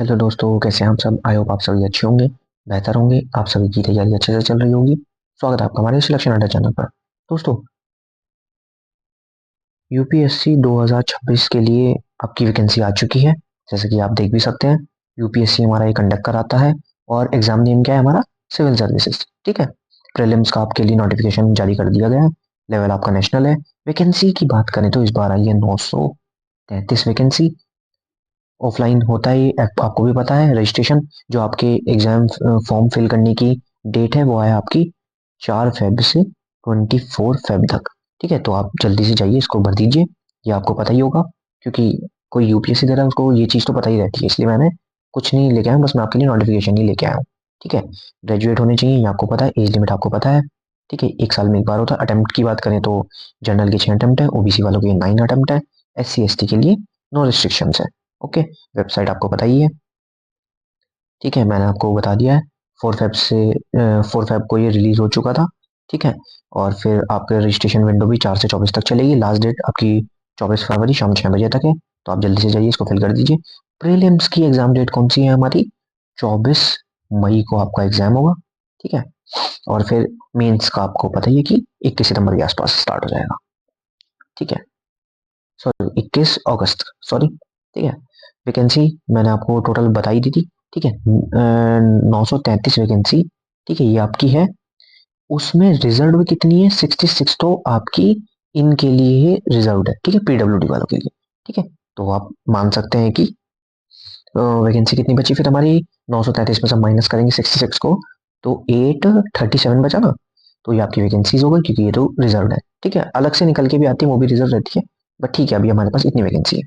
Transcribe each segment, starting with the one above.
Hello दोस्तों, कैसे हैं आप सब। आई होप आप सभी अच्छे होंगे, बेहतर होंगे। आप सभी की तैयारी अच्छे से चल रही होगी। स्वागत है आपका हमारे सिलेक्शन अड्डा चैनल पर। दोस्तों, यूपीएससी 2026 के लिए आपकी वैकेंसी आ चुकी है। जैसे कि आप देख भी सकते हैं, यूपीएससी हमारा एक कंडक्ट कराता है और एग्जाम नेम क्या है हमारा, सिविल सर्विसेज। ठीक है। प्रीलिम्स का आपके लिए नोटिफिकेशन जारी कर दिया गया है। लेवल आपका नेशनल है। वैकेंसी की बात करें तो इस बार आई है 933 वैकेंसी। ऑफलाइन होता है ये, आपको भी पता है। रजिस्ट्रेशन जो आपके एग्जाम फॉर्म फिल करने की डेट है वो है आपकी 4 फेब से 24 फेब तक। ठीक है, तो आप जल्दी से जाइए, इसको भर दीजिए। ये आपको पता ही होगा, क्योंकि कोई यूपीएससी दे रहा है उसको ये चीज़ तो पता ही रहती है। इसलिए मैंने कुछ नहीं लेके आया हूं, बस मैं आपके लिए नोटिफिकेशन ही लेके आया हूँ। ठीक है। ग्रेजुएट होने चाहिए, ये आपको पता है। एज लिमिट आपको पता है। ठीक है, 1 साल में एक बार होता है। अटेम्प्ट की बात करें तो जनरल के 6 अटेम्प्ट है, ओबीसी वालों के 9 अटेम्प्ट है, SC ST के लिए नो रिस्ट्रिक्शन है। ओके। वेबसाइट आपको पता ही है। ठीक है, मैंने आपको बता दिया है। 4 फेब को ये रिलीज हो चुका था। ठीक है। और फिर आपके रजिस्ट्रेशन विंडो भी 4 से 24 तक चलेगी। लास्ट डेट आपकी 24 फरवरी शाम 6 बजे तक है। तो आप जल्दी से जाइए, इसको फिल कर दीजिए। प्रीलिम्स की एग्जाम डेट कौन सी है हमारी, 24 मई को आपका एग्जाम होगा। ठीक है। और फिर मेंस का आपको पता ही है कि 21 सितंबर के आसपास स्टार्ट हो जाएगा। ठीक है। सॉरी, 21 अगस्त, सॉरी। ठीक है। वैकेंसी मैंने आपको टोटल बताई दी थी। ठीक है। 933 वैकेंसी। ठीक है, ये आपकी है। उसमें रिजर्व कितनी है, 66 तो आपकी इनके लिए ही रिजर्व है। ठीक है, पीडब्ल्यूडी वालों के लिए। ठीक है। तो आप मान सकते हैं कि वैकेंसी कितनी बची फिर हमारी। 933 में से माइनस करेंगे 66 को, तो 837 बचा ना। तो ये आपकी वैकेंसीज हो गई, क्योंकि ये तो रिजर्व है। ठीक है, अलग से निकल के भी आती है, वो भी रिजर्व रहती है। बट ठीक है, अभी हमारे पास इतनी वैकेंसी है।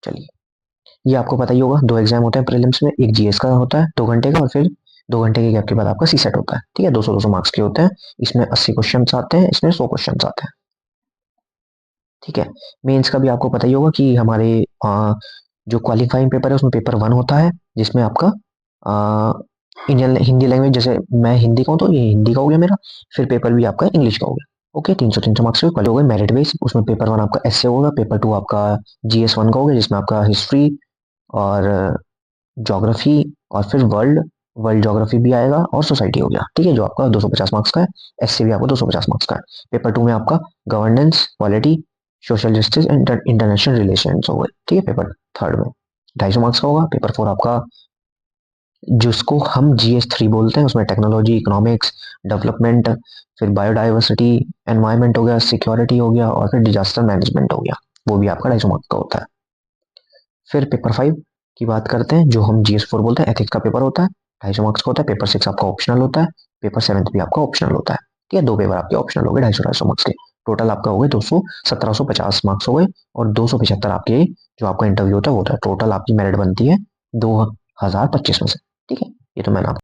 चलिए, ये आपको पता ही होगा। 2 एग्जाम होते हैं प्रीलिम्स में। एक जीएस का होता है 2 घंटे का, और फिर 2 घंटे के गैप के बाद आपका सी सेट होता है। ठीक है, 200 मार्क्स के होते हैं। इसमें 80 क्वेश्चन आते हैं, इसमें 100 क्वेश्चन आते हैं। ठीक है। मेंस का भी आपको पता ही होगा कि हमारे जो क्वालिफाइंग पेपर है उसमें पेपर 1 होता है, जिसमें आपका इंडियन हिंदी लैंग्वेज, जैसे मैं हिंदी का हूँ तो ये हिंदी का हो गया मेरा। फिर पेपर भी आपका इंग्लिश का हो गया। ओके, 300 मार्क्स के हो गए मेरिट बेस। उसमें पेपर 1 आपका एसए होगा, पेपर 2 आपका GS1 का होगा, जिसमें आपका हिस्ट्री और ज्योग्राफी, और फिर वर्ल्ड वर्ल्ड ज्योग्राफी भी आएगा, और सोसाइटी हो गया। ठीक है, जो आपका 250 मार्क्स का है। एससी भी आपको 250 मार्क्स का है। पेपर 2 में आपका governance, polity, social justice and international relation हो गए। ठीक है, पेपर थर्ड में 250 मार्क्स का होगा। पेपर 4 आपका, जिसको हम GS3 बोलते हैं, उसमें टेक्नोलॉजी, इकोनॉमिक्स, डेवलपमेंट, फिर बायोडाइवर्सिटी, एनवायरमेंट हो गया, सिक्योरिटी हो गया, और फिर डिजास्टर मैनेजमेंट हो गया। वो भी आपका 250 मार्क्स का होता है। फिर पेपर 5 की बात करते हैं, जो हम GS4 बोलते हैं, एथिक्स का पेपर होता है, 250 मार्क्स का होता है। पेपर 6 आपका ऑप्शनल होता है। पेपर 7 भी आपका ऑप्शनल होता है। ठीक है, 2 पेपर आपके ऑप्शनल हो गए, 250 मार्क्स के। टोटल आपका हो गए 1750 मार्क्स हो गए। और 275 आपके जो आपका इंटरव्यू होता है वो होता है। टोटल आपकी मेरिट बनती है 2025 में से। ठीक है, ये तो मैंने आप,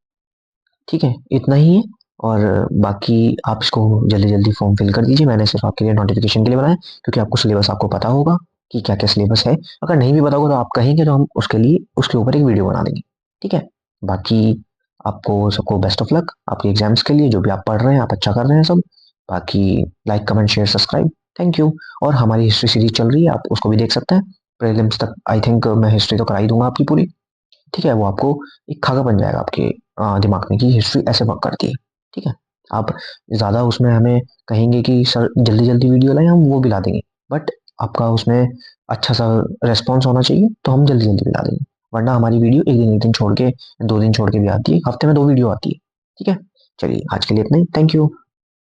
ठीक है, इतना ही है। और बाकी आप इसको जल्दी जल्दी फॉर्म फिल कर दीजिए। मैंने सिर्फ आपके लिए नोटिफिकेशन के लिए बनाया, क्योंकि आपको सिलेबस आपको पता होगा कि क्या क्या सिलेबस है। अगर नहीं भी पता होगा तो आप कहेंगे तो हम उसके लिए उसके ऊपर एक वीडियो बना देंगे। ठीक है। बाकी आपको सबको बेस्ट ऑफ लक आपके एग्जाम्स के लिए। जो भी आप पढ़ रहे हैं, आप अच्छा कर रहे हैं सब। बाकी like, comment, share, subscribe. Thank you. और हमारी हिस्ट्री सीरीज चल रही है, आप उसको भी देख सकते हैं। प्रीलिम्स तक आई थिंक मैं हिस्ट्री तो करा ही दूंगा आपकी पूरी। ठीक है, वो आपको एक खाका बन जाएगा आपके दिमाग में कि हिस्ट्री ऐसे वर्क करती है। ठीक है। आप ज़्यादा उसमें हमें कहेंगे कि सर जल्दी जल्दी वीडियो लाएं, हम वो भी ला देंगे। बट आपका उसमें अच्छा सा रेस्पॉन्स होना चाहिए, तो हम जल्दी जल्दी भी ला देंगे। वरना हमारी वीडियो एक दिन छोड़ के, 2 दिन छोड़ के भी आती है, हफ्ते में 2 वीडियो आती है। ठीक है। चलिए, आज के लिए इतना ही। Thank you.